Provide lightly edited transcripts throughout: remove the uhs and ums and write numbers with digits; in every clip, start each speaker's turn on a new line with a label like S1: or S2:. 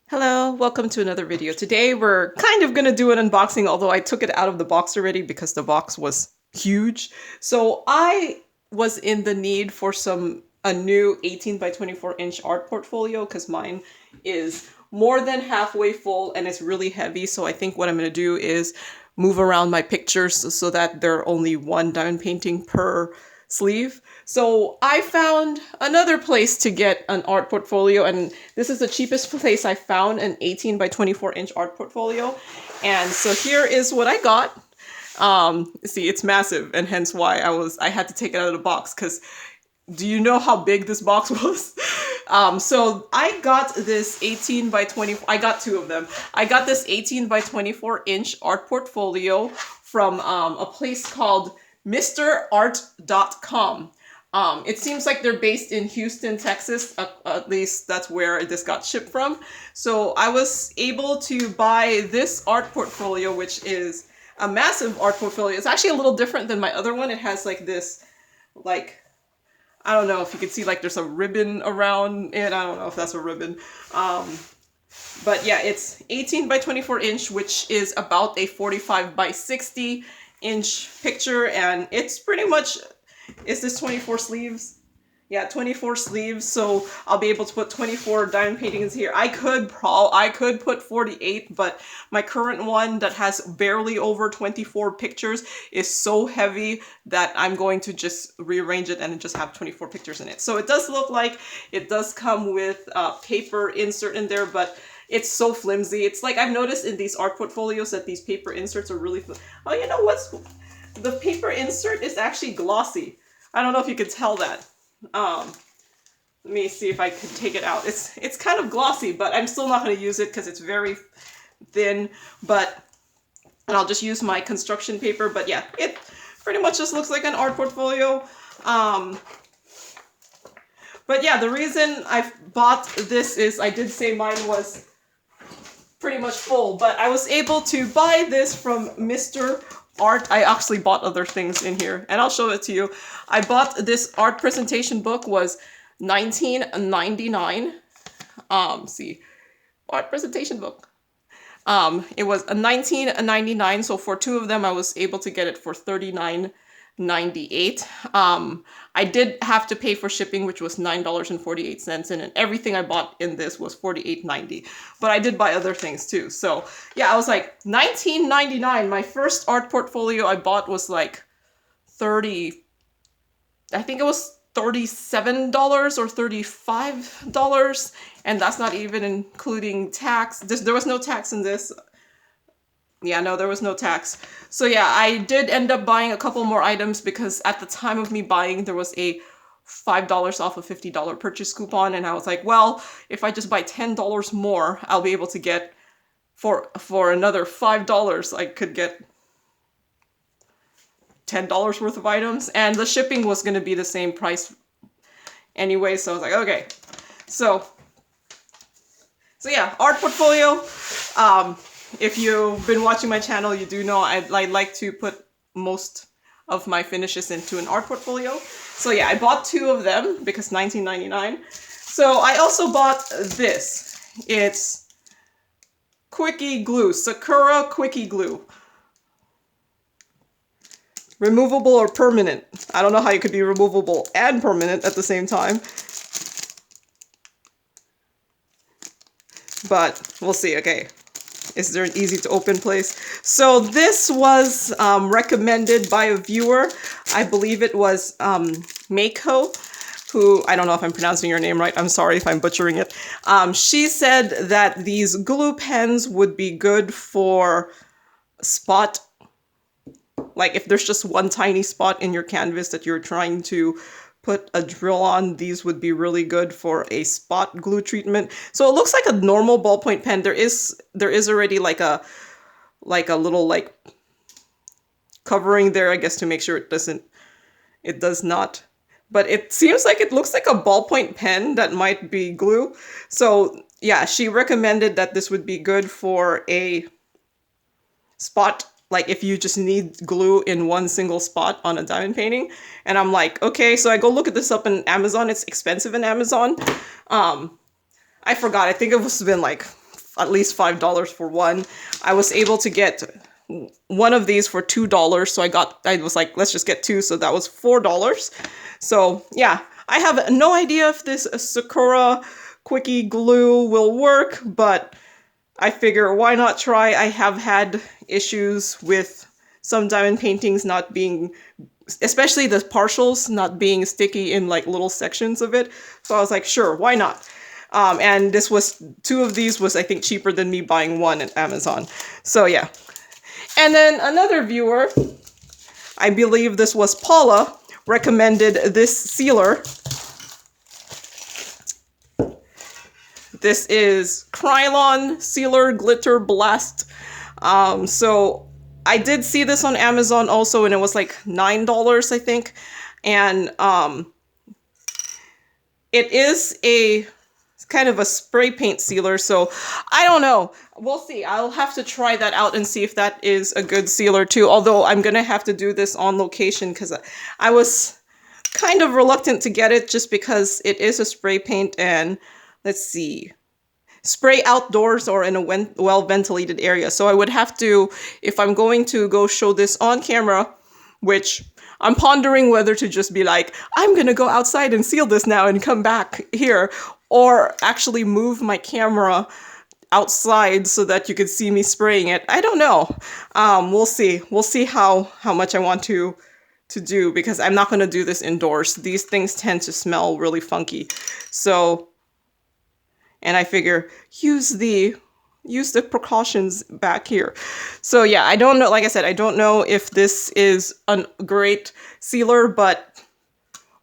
S1: Hello, welcome to another video. Today we're kind of gonna do an unboxing, although I took it out of the box already because the box was huge. So I was in the need for a new 18 by 24 inch art portfolio because mine is more than halfway full and it's really heavy. So I think what I'm gonna do is move around my pictures so that there are only one diamond painting per sleeve. So I found another place to get an art portfolio, and this is the cheapest place I found an 18 by 24 inch art portfolio. And so here is what I got. See, it's massive, and hence why I had to take it out of the box, because do you know how big this box was? So I got this 18 by 20, I got two of them. I got this 18 by 24 inch art portfolio from a place called MisterArt.com. It seems like they're based in Houston, Texas. At least that's where this got shipped from. So I was able to buy this art portfolio, which is a massive art portfolio. It's actually a little different than my other one. It has like this, like, I don't know if you can see, like there's a ribbon around it. I don't know if that's a ribbon. But yeah, it's 18 by 24 inch, which is about a 45 by 60 inch picture, and it's pretty much, is this 24 sleeves? Yeah, 24 sleeves, so I'll be able to put 24 diamond paintings here. I could put 48, but my current one that has barely over 24 pictures is so heavy that I'm going to just rearrange it and just have 24 pictures in it. So it does look like it does come with a paper insert in there, but it's so flimsy. It's like I've noticed in these art portfolios that these paper inserts are really oh, you know what's, the paper insert is actually glossy. I don't know if you could tell that. Let me see if I can take it out. It's kind of glossy, but I'm still not going to use it because it's very thin. And I'll just use my construction paper. But yeah, it pretty much just looks like an art portfolio. But yeah, the reason I bought this is I did say mine was pretty much full, but I was able to buy this from MisterArt. I actually bought other things in here, and I'll show it to you. I bought this art presentation book, was $19.99. See, art presentation book. It was a $19.99, so for two of them I was able to get it for $39.98. I did have to pay for shipping, which was $9.48, and everything I bought in this was $48.90. But I did buy other things too. So yeah, I was like, $19.99. My first art portfolio I bought was like I think it was $37 or $35, and that's not even including tax. There was no tax in this. Yeah, no, there was no tax. So yeah, I did end up buying a couple more items because at the time of me buying, there was a $5 off a $50 purchase coupon, and I was like, well, if I just buy $10 more, I'll be able to get, for another $5, I could get $10 worth of items, and the shipping was going to be the same price anyway, so I was like, okay. So yeah, art portfolio. If you've been watching my channel, you do know I like to put most of my finishes into an art portfolio. So yeah, I bought two of them because $19.99. So I also bought this. It's Quickie Glue, Sakura Quickie Glue. Removable or permanent. I don't know how you could be removable and permanent at the same time. But we'll see, okay. Is there an easy to open place? So this was recommended by a viewer. I believe it was Mako, who, I don't know if I'm pronouncing your name right. I'm sorry if I'm butchering it. She said that these glue pens would be good for spot, like if there's just one tiny spot in your canvas that you're trying to put a drill on, these would be really good for a spot glue treatment. So it looks like a normal ballpoint pen. There is already like a little like covering there, I guess, to make sure it does not. But it seems like it looks like a ballpoint pen that might be glue. So yeah, she recommended that this would be good for a spot, like if you just need glue in one single spot on a diamond painting. And I'm like, okay, so I go look at this up in Amazon. It's expensive in Amazon. I forgot, I think it was been like at least $5 for one. I was able to get one of these for $2, so I was like, let's just get two, so that was $4. So yeah, I have no idea if this Sakura Quickie glue will work, but I figure why not try. I have had issues with some diamond paintings not being, especially the partials, not being sticky in like little sections of it. So I was like, sure, why not? And this was, two of these was I think cheaper than me buying one at Amazon. So yeah. And then another viewer, I believe this was Paula, recommended this sealer. This is Krylon Sealer Glitter Blast. So I did see this on Amazon also, and it was like $9, I think. And it is a kind of a spray paint sealer, so I don't know. We'll see. I'll have to try that out and see if that is a good sealer too. Although I'm gonna have to do this on location because I was kind of reluctant to get it just because it is a spray paint, and let's see, spray outdoors or in a well-ventilated area. So I would have to, if I'm going to go show this on camera, which I'm pondering whether to just be like, I'm gonna go outside and seal this now and come back here, or actually move my camera outside so that you could see me spraying it. I don't know. We'll see. We'll see how much I want to do, because I'm not going to do this indoors. These things tend to smell really funky. So, and I figure use the precautions back here. So yeah, I don't know. Like I said, I don't know if this is a great sealer, but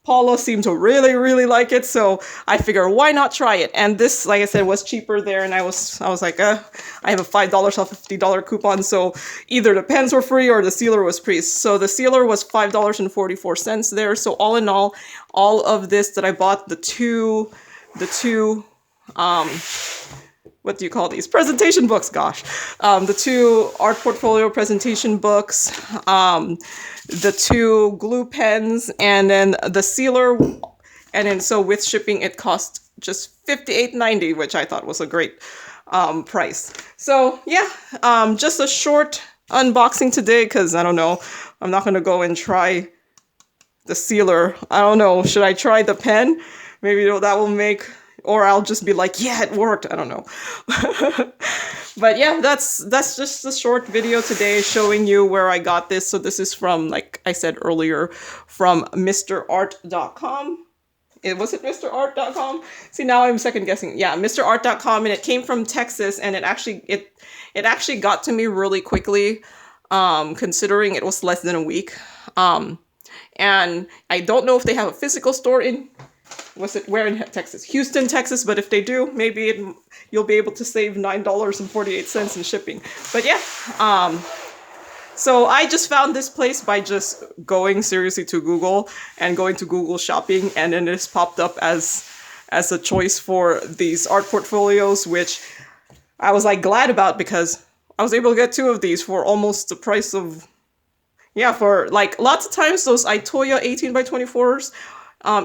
S1: Paula seemed to really, really like it, so I figure why not try it? And this, like I said, was cheaper there, and I was like, I have a $5 off $50 coupon, so either the pens were free or the sealer was free. So the sealer was $5.44 there. So all in all of this that I bought, the two what do you call these? Presentation books, gosh. The two art portfolio presentation books, the two glue pens, and then the sealer. And then so with shipping, it cost just $58.90, which I thought was a great price. So yeah, just a short unboxing today, because I don't know, I'm not going to go and try the sealer. I don't know, should I try the pen? Maybe that will make... Or I'll just be like, yeah, it worked. I don't know. But yeah, that's just a short video today showing you where I got this. So this is from, like I said earlier, from MisterArt.com. Was it MisterArt.com? See, now I'm second guessing. Yeah, MisterArt.com, and it came from Texas, and it actually got to me really quickly, considering it was less than a week. And I don't know if they have a physical store in... where in Texas? Houston, Texas, but if they do, maybe you'll be able to save $9.48 in shipping. But yeah, so I just found this place by just going seriously to Google and going to Google Shopping, and then it's popped up as a choice for these art portfolios, which I was like glad about, because I was able to get two of these for almost the price of, yeah, for like lots of times those Itoya 18x24s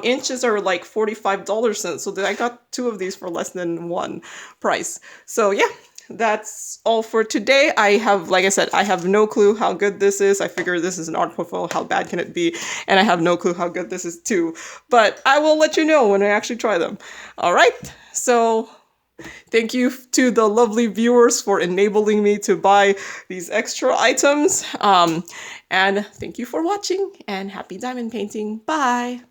S1: inches are like $45, so I got two of these for less than one price. So yeah, that's all for today. Like I said, I have no clue how good this is. I figure this is an art portfolio, how bad can it be? And I have no clue how good this is too. But I will let you know when I actually try them. All right, so thank you to the lovely viewers for enabling me to buy these extra items. And thank you for watching, and happy diamond painting. Bye!